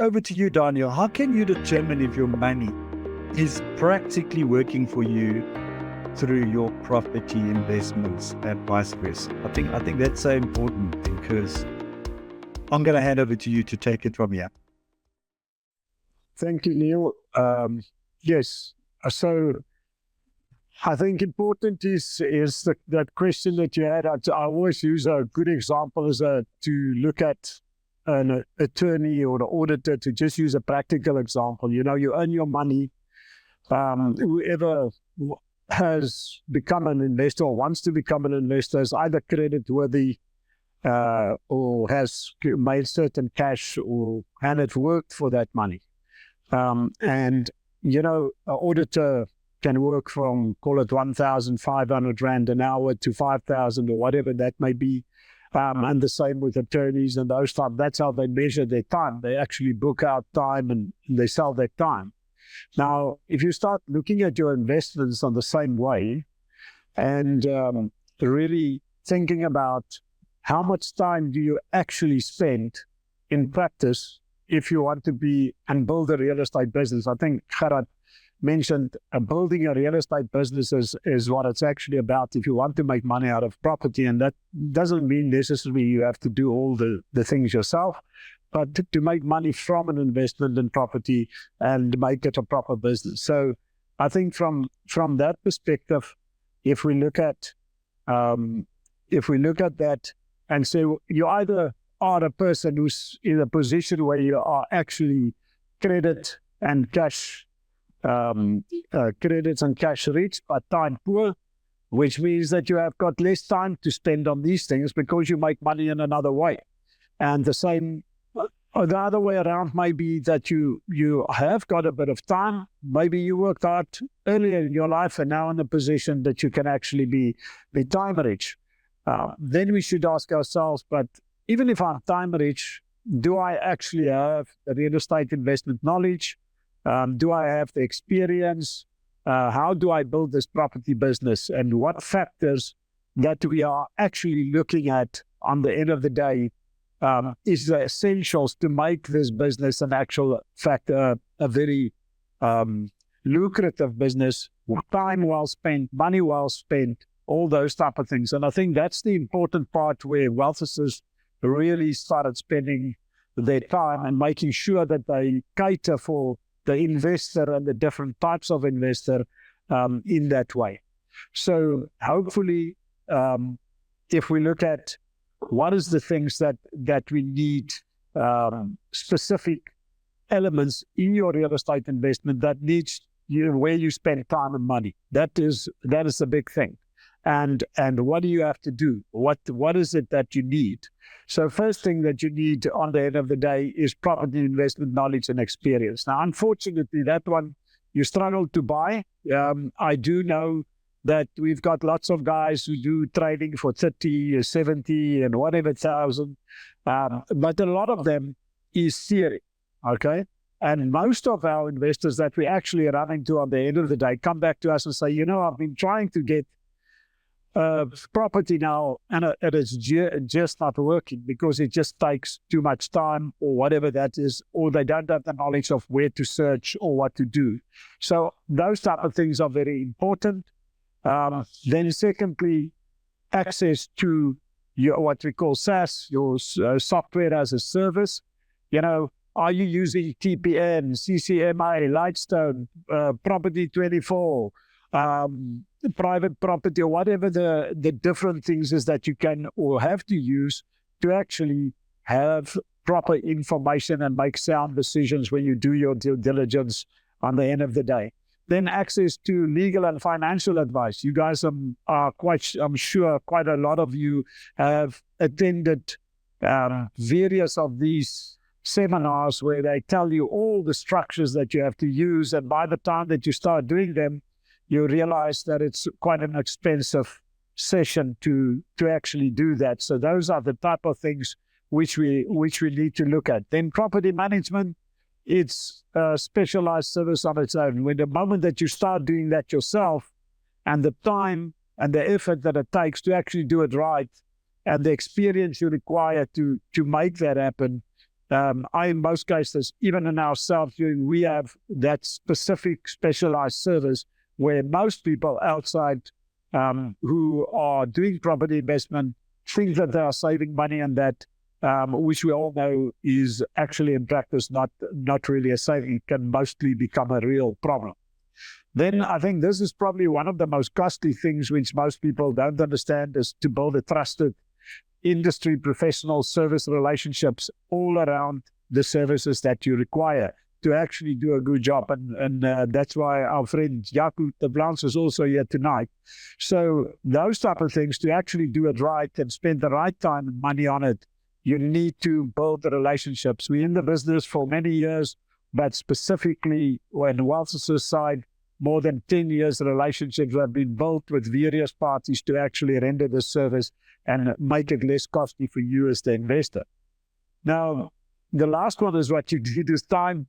over to you, Daniel. How can you determine if your money is practically working for you through your property investments and vice versa? I think that's so important, because I'm going to hand over to you to take it from here. Thank you, Neil. Yes, so I think important is that question that you had. I always use a good example as to look at an attorney or the auditor, to just use a practical example. You earn your money. Whoever has become an investor or wants to become an investor is either credit-worthy or has made certain cash and it worked for that money. And an auditor can work from, call it 1,500 Rand an hour to 5,000 or whatever that may be. And the same with attorneys and those type. That's how they measure their time. They actually book out time and they sell their time. Now, if you start looking at your investments on the same way and really thinking about how much time do you actually spend in practice if you want to be and build a real estate business. I think Gerard mentioned building a real estate business is what it's actually about if you want to make money out of property. And that doesn't mean necessarily you have to do all the things yourself, but to make money from an investment in property and make it a proper business. So I think from that perspective, if we look at that and say you either are a person who's in a position where you are actually credits and cash rich, but time poor, which means that you have got less time to spend on these things because you make money in another way. And the same, the other way around may be that you have got a bit of time. Maybe you worked hard earlier in your life and now in a position that you can actually be time rich. Then we should ask ourselves, but even if I'm time rich, do I actually have the real estate investment knowledge? Do I have the experience? How do I build this property business? And what factors that we are actually looking at on the end of the day is the essentials to make this business an actual fact, a very lucrative business, time well spent, money well spent, all those type of things. And I think that's the important part where wealth assistants really started spending their time and making sure that they cater for the investor and the different types of investor in that way. So hopefully, if we look at what is the things that we need, specific elements in your real estate investment that needs where you spend time and money. That is a big thing. And what do you have to do? What is it that you need? So first thing that you need on the end of the day is property investment knowledge and experience. Now, unfortunately, that one you struggle to buy. I do know that we've got lots of guys who do trading for 30 or 70 and whatever thousand, but a lot of them is theory, okay? And most of our investors that we actually run into on the end of the day come back to us and say, I've been trying to get property now, and it is just not working because it just takes too much time or whatever that is, or they don't have the knowledge of where to search or what to do. So those type of things are very important. Then secondly, access to your what we call SaaS, your software as a service. Are you using TPN, CCMA, Lightstone, Property 24, private property, or whatever the different things is that you can or have to use to actually have proper information and make sound decisions when you do your due diligence on the end of the day. Then access to legal and financial advice. You guys are quite, I'm sure quite a lot of you have attended various of these seminars where they tell you all the structures that you have to use. And by the time that you start doing them, you realize that it's quite an expensive session to actually do that. So those are the type of things which we need to look at. Then property management, it's a specialized service on its own. When the moment that you start doing that yourself, and the time and the effort that it takes to actually do it right, and the experience you require to make that happen, In most cases, even in ourselves, we have that specific specialized service where most people outside who are doing property investment think that they are saving money, and that which we all know is actually in practice not really a saving. It can mostly become a real problem. Then I think this is probably one of the most costly things which most people don't understand, is to build a trusted industry professional service relationships all around the services that you require to actually do a good job. And that's why our friend Jaco de Blanc is also here tonight. So those type of things, to actually do it right and spend the right time and money on it, you need to build the relationships. We're in the business for many years, but specifically on the wealth side, more than 10 years relationships have been built with various parties to actually render the service and make it less costly for you as the investor. Now, the last one is what you did is time.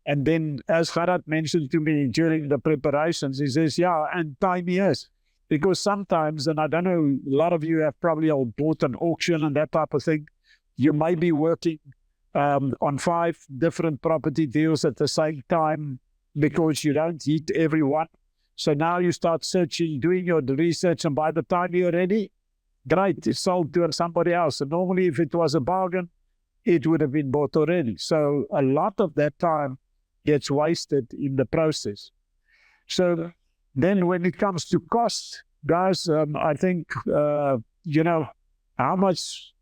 And then, as Gerard mentioned to me during the preparations, he says, yeah, and time, yes. Because sometimes, and I don't know, a lot of you have probably all bought an auction and that type of thing. You may be working on 5 different property deals at the same time because you don't hit everyone. So now you start searching, doing your research, and by the time you're ready, great, it's sold to somebody else. And normally, if it was a bargain, it would have been bought already. So a lot of that time gets wasted in the process. So then when it comes to cost, guys, I think, how much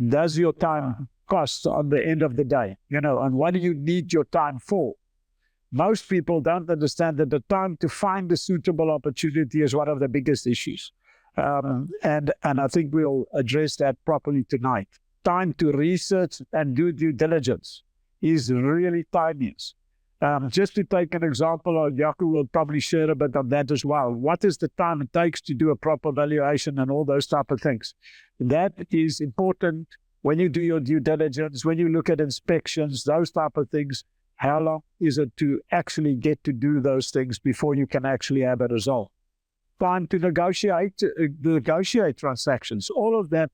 does your time cost on the end of the day? And what do you need your time for? Most people don't understand that the time to find a suitable opportunity is one of the biggest issues. And I think we'll address that properly tonight. Time to research and do due diligence is really tedious. Just to take an example, Jaco will probably share a bit of that as well. What is the time it takes to do a proper valuation and all those type of things? That is important when you do your due diligence, when you look at inspections, those type of things. How long is it to actually get to do those things before you can actually have a result? Time to negotiate transactions. All of that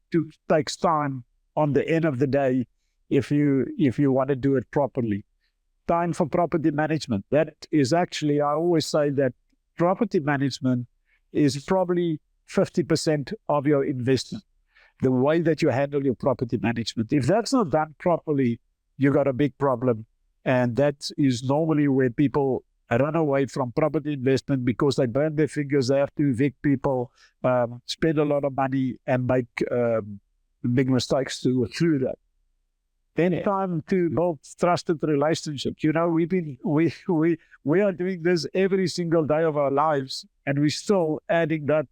takes time on the end of the day if you want to do it properly. Time for property management. That is actually, I always say that property management is probably 50% of your investment. The way that you handle your property management. If that's not done properly, you got a big problem. And that is normally where people run away from property investment because they burn their fingers, they have to evict people, spend a lot of money, and make big mistakes through that. Then time to build trusted relationships. We are doing this every single day of our lives, and we're still adding that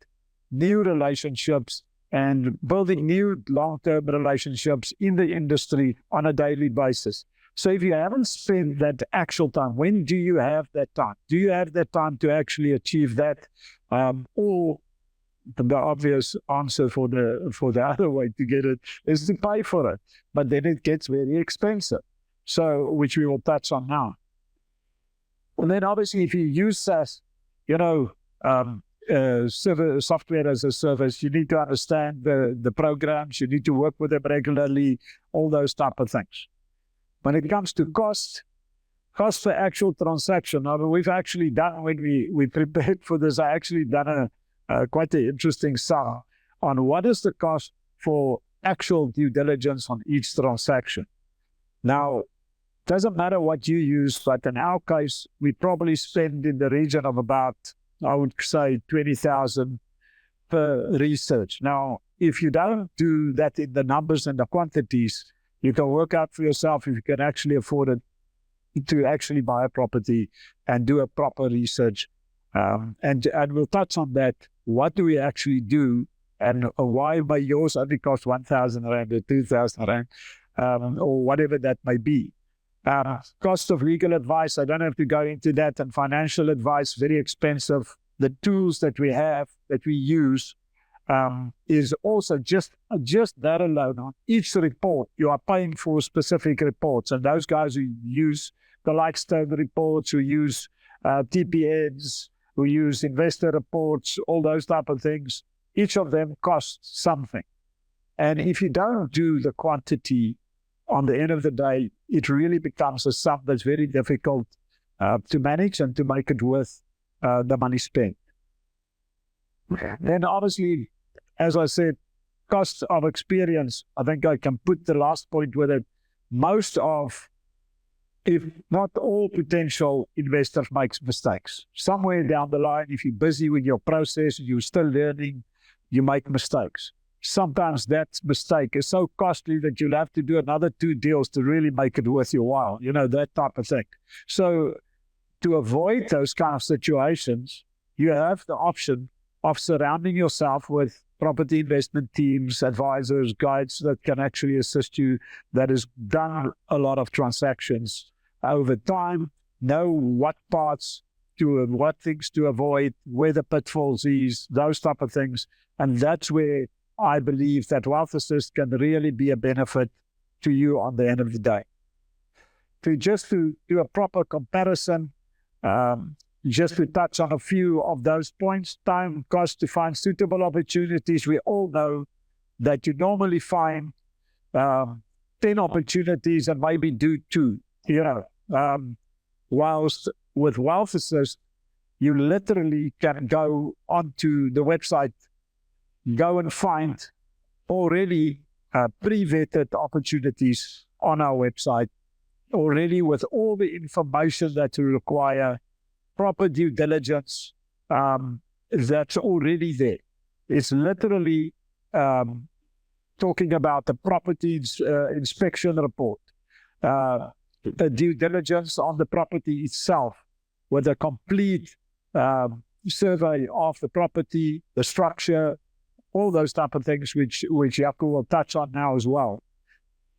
new relationships and building new long-term relationships in the industry on a daily basis. So if you haven't spent that actual time, when do you have that time? Do you have that time to actually achieve that? Or the obvious answer for the other way to get it is to pay for it. But then it gets very expensive. So, which we will touch on now. And then obviously if you use SaaS, software as a service, you need to understand the programs, you need to work with them regularly, all those type of things. When it comes to cost per actual transaction, we've actually done, when we prepared for this, I actually done quite an interesting sum on what is the cost for actual due diligence on each transaction. Now, it doesn't matter what you use, but in our case, we probably spend in the region of about, I would say, 20,000 per research. Now, if you don't do that in the numbers and the quantities, you can work out for yourself if you can actually afford it to actually buy a property and do a proper research. And we'll touch on that. What do we actually do, and why may yours only cost 1,000 Rand or 2,000 Rand, or whatever that may be. Cost of legal advice, I don't have to go into that, and financial advice, very expensive. The tools that we have, that we use, is also just that alone. On each report, you are paying for specific reports, and those guys who use the Lightstone reports, who use TPNs, who use investor reports, all those type of things, each of them costs something. And if you don't do the quantity on the end of the day, it really becomes a sum that's very difficult to manage and to make it worth the money spent. Then obviously, as I said, cost of experience, I think I can put the last point with it. Most of, if not all, potential investors makes mistakes. Somewhere down the line, if you're busy with your process, you're still learning, you make mistakes. Sometimes that mistake is so costly that you'll have to do another 2 deals to really make it worth your while, that type of thing. So to avoid those kind of situations, you have the option of surrounding yourself with property investment teams, advisors, guides that can actually assist you, that has done a lot of transactions over time, know what parts to, what things to avoid, where the pitfalls is, those type of things. And that's where I believe that Wealth Assist can really be a benefit to you on the end of the day. To do a proper comparison, just to touch on a few of those points, time, cost to find suitable opportunities. We all know that you normally find 10 opportunities and maybe do 2, whilst with Wealth Assist, you literally can go onto the website, go and find already pre-vetted opportunities on our website, already with all the information that you require, proper due diligence, that's already there. It's literally talking about the property inspection report, the due diligence on the property itself, with a complete survey of the property, the structure, all those type of things, which Jaco will touch on now as well.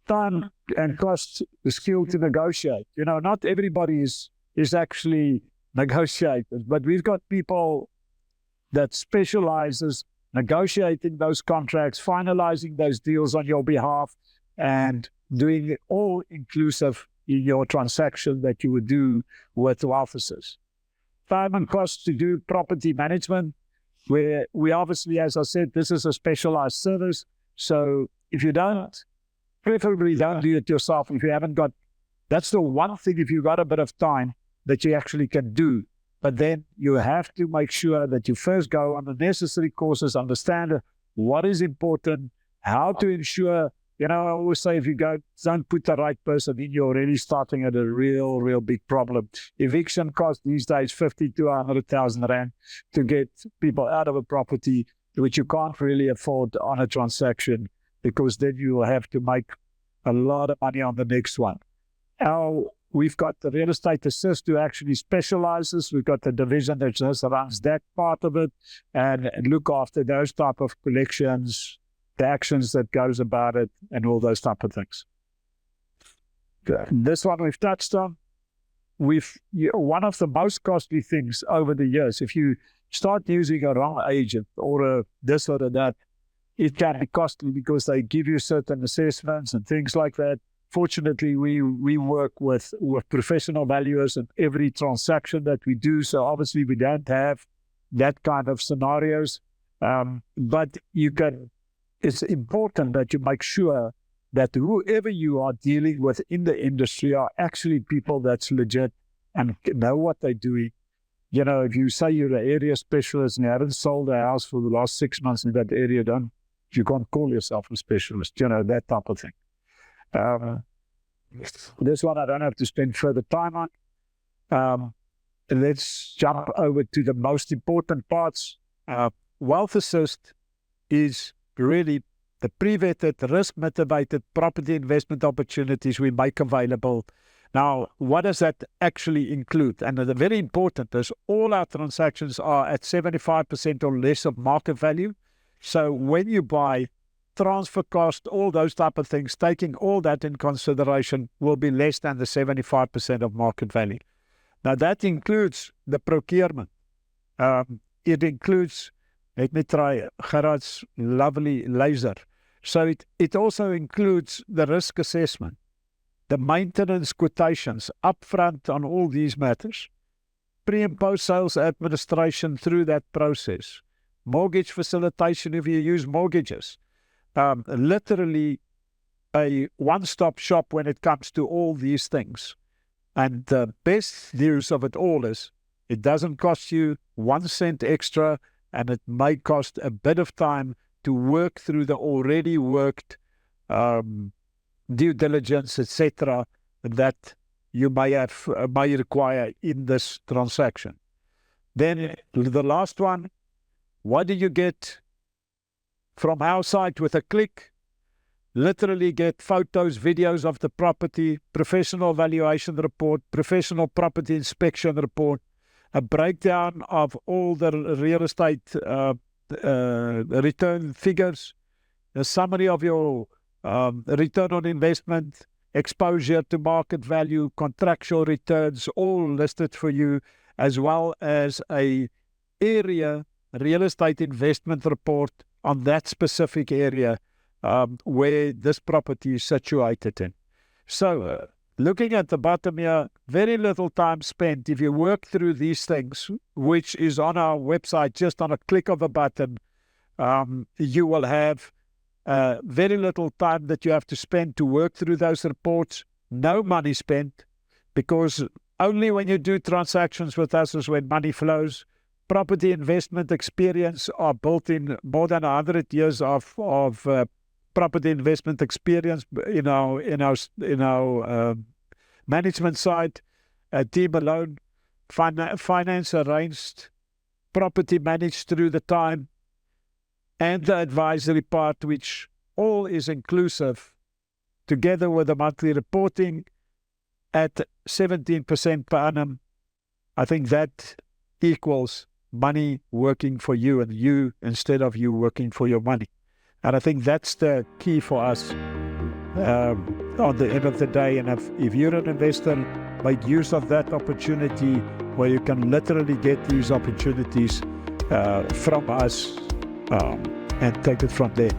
Time and cost, the skill to negotiate. Not everybody is actually negotiators, but we've got people that specializes negotiating those contracts, finalizing those deals on your behalf, and doing it all inclusive in your transaction that you would do with Wealth Assist. Time and cost to do property management, where we obviously, as I said, this is a specialized service. So if you preferably don't do it yourself. If you haven't got, that's the one thing, if you've got a bit of time, that you actually can do. But then you have to make sure that you first go on the necessary courses, understand what is important, how to ensure, I always say, if you don't put the right person in, you're already starting at a real big problem. Eviction costs these days 50 to 100,000 Rand to get people out of a property, which you can't really afford on a transaction, because then you will have to make a lot of money on the next one. We've got the real estate assist who actually specializes. We've got the division that just runs that part of it and look after those type of collections, the actions that goes about it, and all those type of things. This one we've touched on. One of the most costly things over the years, if you start using a wrong agent or a this or a that, it can be costly because they give you certain assessments and things like that. Fortunately, we work with professional valuers in every transaction that we do. So obviously we don't have that kind of scenarios. But it's important that you make sure that whoever you are dealing with in the industry are actually people that's legit and know what they're doing. If you say you're an area specialist and you haven't sold a house for the last 6 months in that area, you can't call yourself a specialist, that type of thing. This one I don't have to spend further time on. Let's jump over to the most important parts. Wealth Assist is really the pre-vetted, risk-motivated property investment opportunities we make available. Now, what does that actually include? And the very important is all our transactions are at 75% or less of market value. So when you buy, transfer cost, all those type of things, taking all that in consideration, will be less than the 75% of market value. Now that includes the procurement. It includes, let me try Gerard's lovely laser. So it also includes the risk assessment, the maintenance quotations upfront on all these matters, pre and post sales administration through that process, mortgage facilitation if you use mortgages. Literally a one-stop shop when it comes to all these things. And the best news of it all is it doesn't cost you 1 cent extra, and it may cost a bit of time to work through the already worked due diligence, etc., that you may require in this transaction. Then the last one, what do you get from our site with a click? Literally get photos, videos of the property, professional valuation report, professional property inspection report, a breakdown of all the real estate return figures, a summary of your return on investment, exposure to market value, contractual returns, all listed for you, as well as a area real estate investment report on that specific area where this property is situated in. So, looking at the bottom here, very little time spent. If you work through these things, which is on our website, just on a click of a button, you will have very little time that you have to spend to work through those reports. No money spent, because only when you do transactions with us is when money flows. Property investment experience are built in, more than 100 years of property investment experience in our management side. A team alone, finance arranged, property managed through the time, and the advisory part, which all is inclusive, together with the monthly reporting at 17% per annum. I think that equals money working for you, and you instead of you working for your money. And I think that's the key for us on the end of the day. And if you're an investor, make use of that opportunity where you can literally get these opportunities from us and take it from there.